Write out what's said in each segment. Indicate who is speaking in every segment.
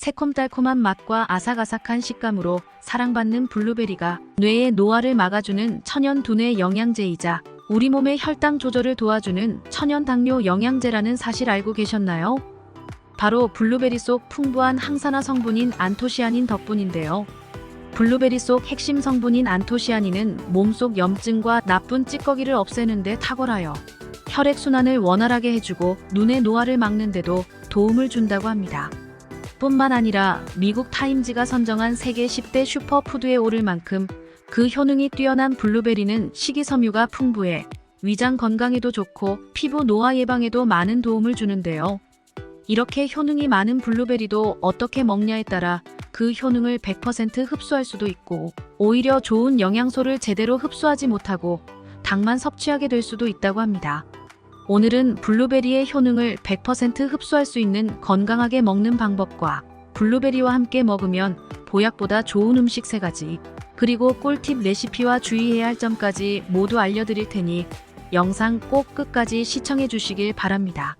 Speaker 1: 새콤달콤한 맛과 아삭아삭한 식감으로 사랑받는 블루베리가 뇌의 노화를 막아주는 천연 두뇌 영양제이자 우리 몸의 혈당 조절을 도와주는 천연 당뇨 영양제라는 사실 알고 계셨나요? 바로 블루베리 속 풍부한 항산화 성분인 안토시아닌 덕분인데요. 블루베리 속 핵심 성분인 안토시아닌은 몸속 염증과 나쁜 찌꺼기를 없애는 데 탁월하여 혈액순환을 원활하게 해주고 눈의 노화를 막는 데도 도움을 준다고 합니다. 뿐만 아니라 미국 타임지가 선정한 세계 10대 슈퍼푸드에 오를 만큼 그 효능이 뛰어난 블루베리는 식이섬유가 풍부해 위장 건강에도 좋고 피부 노화 예방에도 많은 도움을 주는데요. 이렇게 효능이 많은 블루베리도 어떻게 먹냐에 따라 그 효능을 100% 흡수할 수도 있고 오히려 좋은 영양소를 제대로 흡수하지 못하고 당만 섭취하게 될 수도 있다고 합니다. 오늘은 블루베리의 효능을 100% 흡수할 수 있는 건강하게 먹는 방법과 블루베리와 함께 먹으면 보약보다 좋은 음식 3가지, 그리고 꿀팁 레시피와 주의해야 할 점까지 모두 알려드릴 테니 영상 꼭 끝까지 시청해 주시길 바랍니다.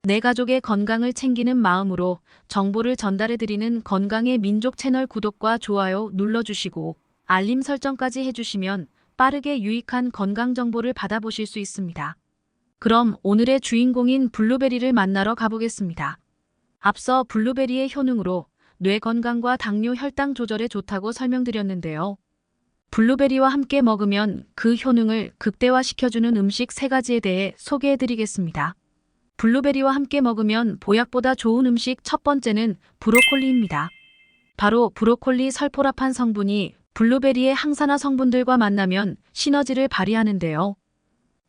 Speaker 1: 내 가족의 건강을 챙기는 마음으로 정보를 전달해드리는 건강의 민족 채널 구독과 좋아요 눌러주시고 알림 설정까지 해주시면 빠르게 유익한 건강 정보를 받아보실 수 있습니다. 그럼 오늘의 주인공인 블루베리를 만나러 가보겠습니다. 앞서 블루베리의 효능으로 뇌 건강과 당뇨 혈당 조절에 좋다고 설명드렸는데요. 블루베리와 함께 먹으면 그 효능을 극대화시켜주는 음식 3가지에 대해 소개해드리겠습니다. 블루베리와 함께 먹으면 보약보다 좋은 음식 첫 번째는 브로콜리입니다. 바로 브로콜리 설포라판 성분이 블루베리의 항산화 성분들과 만나면 시너지를 발휘하는데요.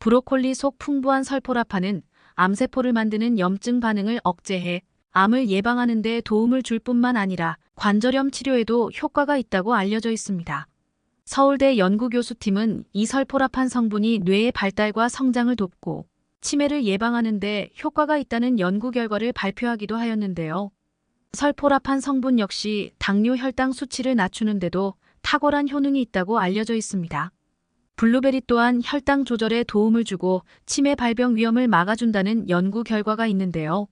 Speaker 1: 브로콜리 속 풍부한 설포라판은 암세포를 만드는 염증 반응을 억제해 암을 예방하는 데 도움을 줄 뿐만 아니라 관절염 치료에도 효과가 있다고 알려져 있습니다. 서울대 연구교수팀은 이 설포라판 성분이 뇌의 발달과 성장을 돕고 치매를 예방하는 데 효과가 있다는 연구 결과를 발표하기도 하였는데요. 설포라판 성분 역시 당뇨 혈당 수치를 낮추는 데도 탁월한 효능이 있다고 알려져 있습니다. 블루베리 또한 혈당 조절에 도움을 주고 치매 발병 위험을 막아준다는 연구 결과가 있는데요.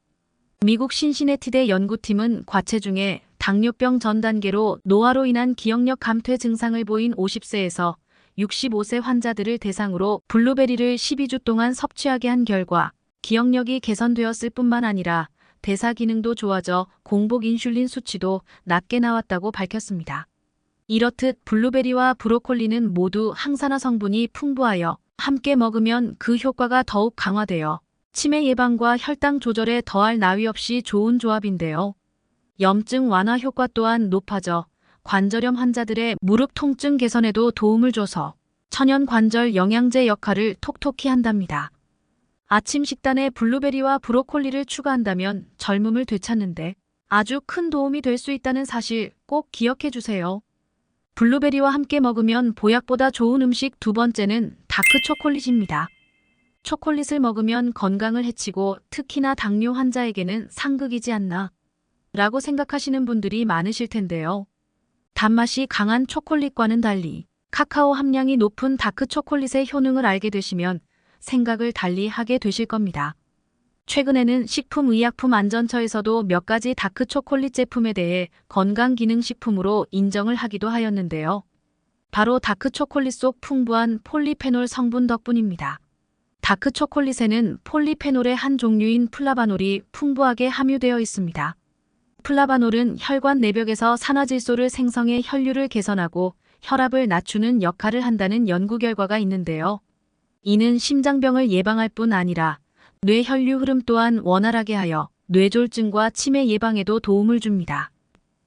Speaker 1: 미국 신시내티대 연구팀은 과체중에 당뇨병 전 단계로 노화로 인한 기억력 감퇴 증상을 보인 50세에서 65세 환자들을 대상으로 블루베리를 12주 동안 섭취하게 한 결과 기억력이 개선되었을 뿐만 아니라 대사 기능도 좋아져 공복 인슐린 수치도 낮게 나왔다고 밝혔습니다. 이렇듯 블루베리와 브로콜리는 모두 항산화 성분이 풍부하여 함께 먹으면 그 효과가 더욱 강화되어 치매 예방과 혈당 조절에 더할 나위 없이 좋은 조합인데요. 염증 완화 효과 또한 높아져 관절염 환자들의 무릎 통증 개선에도 도움을 줘서 천연 관절 영양제 역할을 톡톡히 한답니다. 아침 식단에 블루베리와 브로콜리를 추가한다면 젊음을 되찾는데 아주 큰 도움이 될 수 있다는 사실 꼭 기억해 주세요. 블루베리와 함께 먹으면 보약보다 좋은 음식 2번째는 다크 초콜릿입니다. 초콜릿을 먹으면 건강을 해치고 특히나 당뇨 환자에게는 상극이지 않나 라고 생각하시는 분들이 많으실 텐데요. 단맛이 강한 초콜릿과는 달리 카카오 함량이 높은 다크 초콜릿의 효능을 알게 되시면 생각을 달리 하게 되실 겁니다. 최근에는 식품의약품안전처에서도 몇 가지 다크 초콜릿 제품에 대해 건강기능식품으로 인정을 하기도 하였는데요. 바로 다크 초콜릿 속 풍부한 폴리페놀 성분 덕분입니다. 다크 초콜릿에는 폴리페놀의 한 종류인 플라바놀이 풍부하게 함유되어 있습니다. 플라바놀은 혈관 내벽에서 산화질소를 생성해 혈류를 개선하고 혈압을 낮추는 역할을 한다는 연구 결과가 있는데요. 이는 심장병을 예방할 뿐 아니라 뇌 혈류 흐름 또한 원활하게 하여 뇌졸중과 치매 예방에도 도움을 줍니다.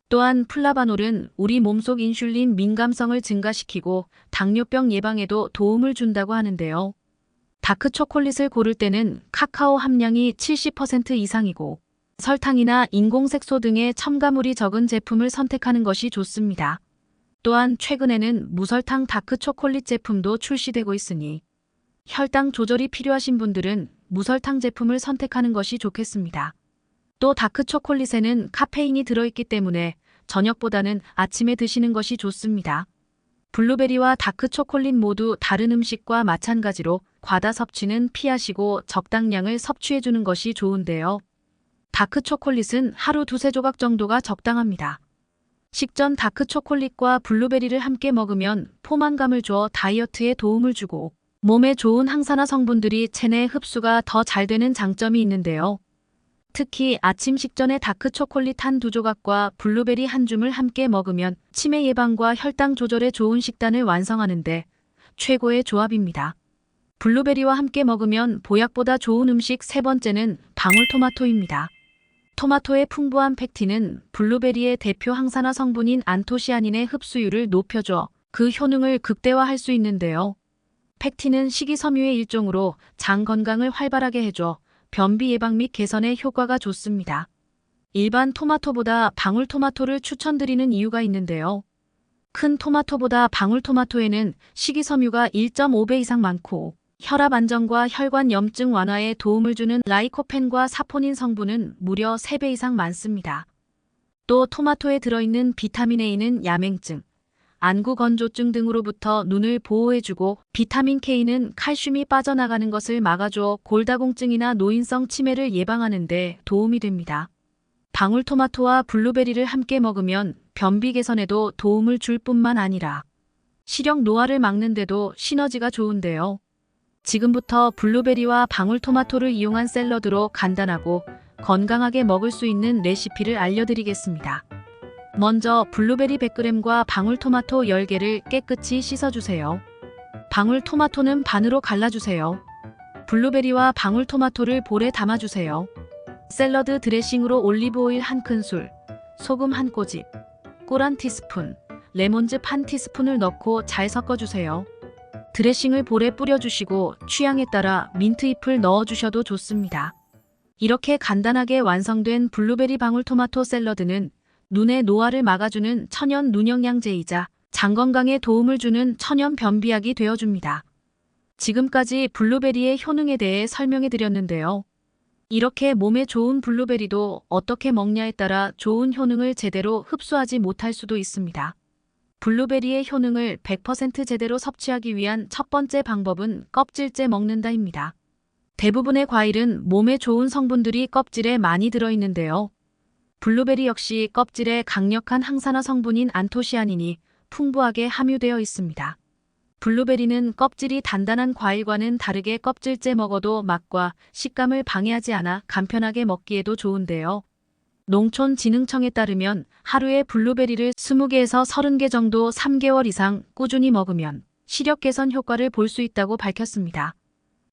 Speaker 1: 또한 플라바놀은 우리 몸속 인슐린 민감성을 증가시키고 당뇨병 예방에도 도움을 준다고 하는데요. 다크 초콜릿을 고를 때는 카카오 함량이 70% 이상이고 설탕이나 인공색소 등의 첨가물이 적은 제품을 선택하는 것이 좋습니다. 또한 최근에는 무설탕 다크 초콜릿 제품도 출시되고 있으니 혈당 조절이 필요하신 분들은 무설탕 제품을 선택하는 것이 좋겠습니다. 또 다크 초콜릿에는 카페인이 들어있기 때문에 저녁보다는 아침에 드시는 것이 좋습니다. 블루베리와 다크 초콜릿 모두 다른 음식과 마찬가지로 과다 섭취는 피하시고 적당량을 섭취해주는 것이 좋은데요. 다크 초콜릿은 하루 두세 조각 정도가 적당합니다. 식전 다크 초콜릿과 블루베리를 함께 먹으면 포만감을 줘 다이어트에 도움을 주고 몸에 좋은 항산화 성분들이 체내 흡수가 더 잘 되는 장점이 있는데요. 특히 아침 식전에 다크 초콜릿 한두 조각과 블루베리 한 줌을 함께 먹으면 치매 예방과 혈당 조절에 좋은 식단을 완성하는데 최고의 조합입니다. 블루베리와 함께 먹으면 보약보다 좋은 음식 세 번째는 방울토마토입니다. 토마토의 풍부한 펙틴은 블루베리의 대표 항산화 성분인 안토시아닌의 흡수율을 높여줘 그 효능을 극대화할 수 있는데요. 펙틴은 식이섬유의 일종으로 장 건강을 활발하게 해줘 변비 예방 및 개선에 효과가 좋습니다. 일반 토마토보다 방울토마토를 추천드리는 이유가 있는데요. 큰 토마토보다 방울토마토에는 식이섬유가 1.5배 이상 많고 혈압 안정과 혈관 염증 완화에 도움을 주는 라이코펜과 사포닌 성분은 무려 3배 이상 많습니다. 또 토마토에 들어있는 비타민 A는 야맹증, 안구 건조증 등으로부터 눈을 보호해주고 비타민 K는 칼슘이 빠져나가는 것을 막아줘 골다공증이나 노인성 치매를 예방하는 데 도움이 됩니다. 방울토마토와 블루베리를 함께 먹으면 변비 개선에도 도움을 줄 뿐만 아니라 시력 노화를 막는 데도 시너지가 좋은데요. 지금부터 블루베리와 방울토마토를 이용한 샐러드로 간단하고 건강하게 먹을 수 있는 레시피를 알려드리겠습니다. 먼저 블루베리 100g과 방울토마토 10개를 깨끗이 씻어주세요. 방울토마토는 반으로 갈라주세요. 블루베리와 방울토마토를 볼에 담아주세요. 샐러드 드레싱으로 올리브오일 1큰술, 소금 1꼬집, 꿀 1티스푼, 레몬즙 1티스푼을 넣고 잘 섞어주세요. 드레싱을 볼에 뿌려주시고 취향에 따라 민트잎을 넣어주셔도 좋습니다. 이렇게 간단하게 완성된 블루베리 방울토마토 샐러드는 눈의 노화를 막아주는 천연 눈영양제이자 장 건강에 도움을 주는 천연 변비약이 되어줍니다. 지금까지 블루베리의 효능에 대해 설명해 드렸는데요. 이렇게 몸에 좋은 블루베리도 어떻게 먹냐에 따라 좋은 효능을 제대로 흡수하지 못할 수도 있습니다. 블루베리의 효능을 100% 제대로 섭취하기 위한 첫 번째 방법은 껍질째 먹는다입니다. 대부분의 과일은 몸에 좋은 성분들이 껍질에 많이 들어있는데요. 블루베리 역시 껍질에 강력한 항산화 성분인 안토시아닌이 풍부하게 함유되어 있습니다. 블루베리는 껍질이 단단한 과일과는 다르게 껍질째 먹어도 맛과 식감을 방해하지 않아 간편하게 먹기에도 좋은데요. 농촌진흥청에 따르면 하루에 블루베리를 20개에서 30개 정도 3개월 이상 꾸준히 먹으면 시력 개선 효과를 볼 수 있다고 밝혔습니다.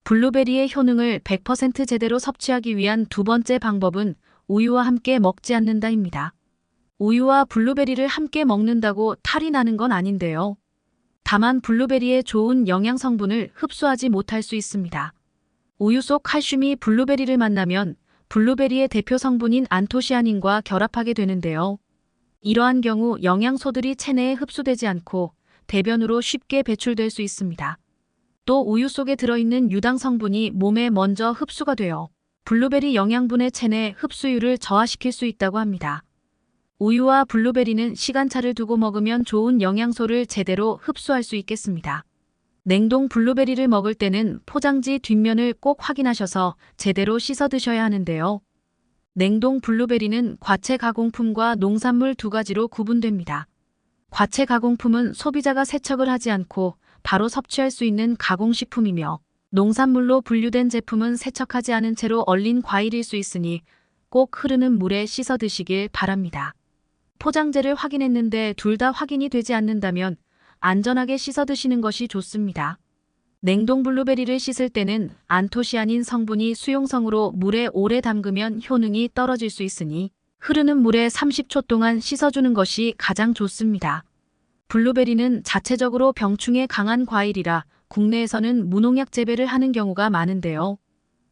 Speaker 1: 블루베리의 효능을 100% 제대로 섭취하기 위한 두 번째 방법은 우유와 함께 먹지 않는다입니다. 우유와 블루베리를 함께 먹는다고 탈이 나는 건 아닌데요. 다만 블루베리의 좋은 영양 성분을 흡수하지 못할 수 있습니다. 우유 속 칼슘이 블루베리를 만나면 블루베리의 대표 성분인 안토시아닌과 결합하게 되는데요. 이러한 경우 영양소들이 체내에 흡수되지 않고 대변으로 쉽게 배출될 수 있습니다. 또 우유 속에 들어있는 유당 성분이 몸에 먼저 흡수가 되어 블루베리 영양분의 체내 흡수율을 저하시킬 수 있다고 합니다. 우유와 블루베리는 시간차를 두고 먹으면 좋은 영양소를 제대로 흡수할 수 있겠습니다. 냉동 블루베리를 먹을 때는 포장지 뒷면을 꼭 확인하셔서 제대로 씻어 드셔야 하는데요. 냉동 블루베리는 과체 가공품과 농산물 두 가지로 구분됩니다. 과체 가공품은 소비자가 세척을 하지 않고 바로 섭취할 수 있는 가공식품이며 농산물로 분류된 제품은 세척하지 않은 채로 얼린 과일일 수 있으니 꼭 흐르는 물에 씻어 드시길 바랍니다. 포장재를 확인했는데 둘 다 확인이 되지 않는다면 안전하게 씻어 드시는 것이 좋습니다. 냉동 블루베리를 씻을 때는 안토시아닌 성분이 수용성으로 물에 오래 담그면 효능이 떨어질 수 있으니 흐르는 물에 30초 동안 씻어주는 것이 가장 좋습니다. 블루베리는 자체적으로 병충해 강한 과일이라 국내에서는 무농약 재배를 하는 경우가 많은데요.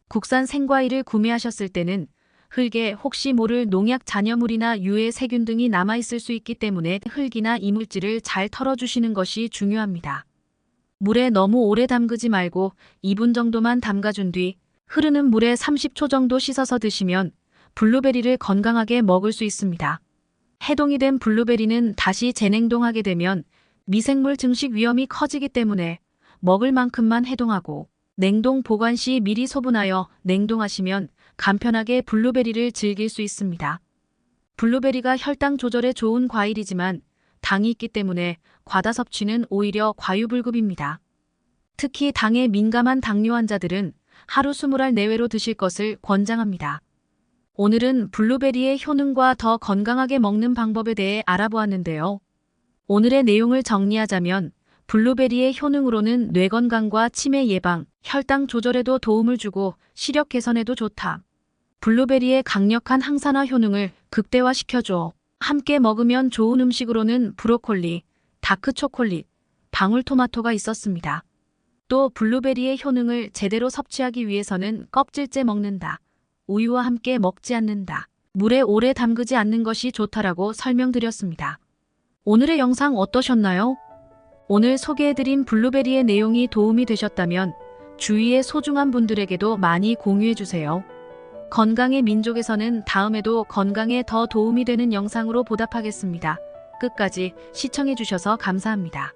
Speaker 1: 국산 생과일을 구매하셨을 때는 흙에 혹시 모를 농약 잔여물이나 유해 세균 등이 남아있을 수 있기 때문에 흙이나 이물질을 잘 털어주시는 것이 중요합니다. 물에 너무 오래 담그지 말고 2분 정도만 담가준 뒤 흐르는 물에 30초 정도 씻어서 드시면 블루베리를 건강하게 먹을 수 있습니다. 해동이 된 블루베리는 다시 재냉동하게 되면 미생물 증식 위험이 커지기 때문에 먹을 만큼만 해동하고 냉동 보관 시 미리 소분하여 냉동하시면 간편하게 블루베리를 즐길 수 있습니다. 블루베리가 혈당 조절에 좋은 과일이지만 당이 있기 때문에 과다 섭취는 오히려 과유불급입니다. 특히 당에 민감한 당뇨 환자들은 하루 20알 내외로 드실 것을 권장합니다. 오늘은 블루베리의 효능과 더 건강하게 먹는 방법에 대해 알아보았는데요. 오늘의 내용을 정리하자면 블루베리의 효능으로는 뇌 건강과 치매 예방, 혈당 조절에도 도움을 주고 시력 개선에도 좋다. 블루베리의 강력한 항산화 효능을 극대화시켜줘. 함께 먹으면 좋은 음식으로는 브로콜리, 다크 초콜릿, 방울토마토가 있었습니다. 또 블루베리의 효능을 제대로 섭취하기 위해서는 껍질째 먹는다. 우유와 함께 먹지 않는다. 물에 오래 담그지 않는 것이 좋다라고 설명드렸습니다. 오늘의 영상 어떠셨나요? 오늘 소개해드린 블루베리의 내용이 도움이 되셨다면 주위의 소중한 분들에게도 많이 공유해주세요. 건강의 민족에서는 다음에도 건강에 더 도움이 되는 영상으로 보답하겠습니다. 끝까지 시청해주셔서 감사합니다.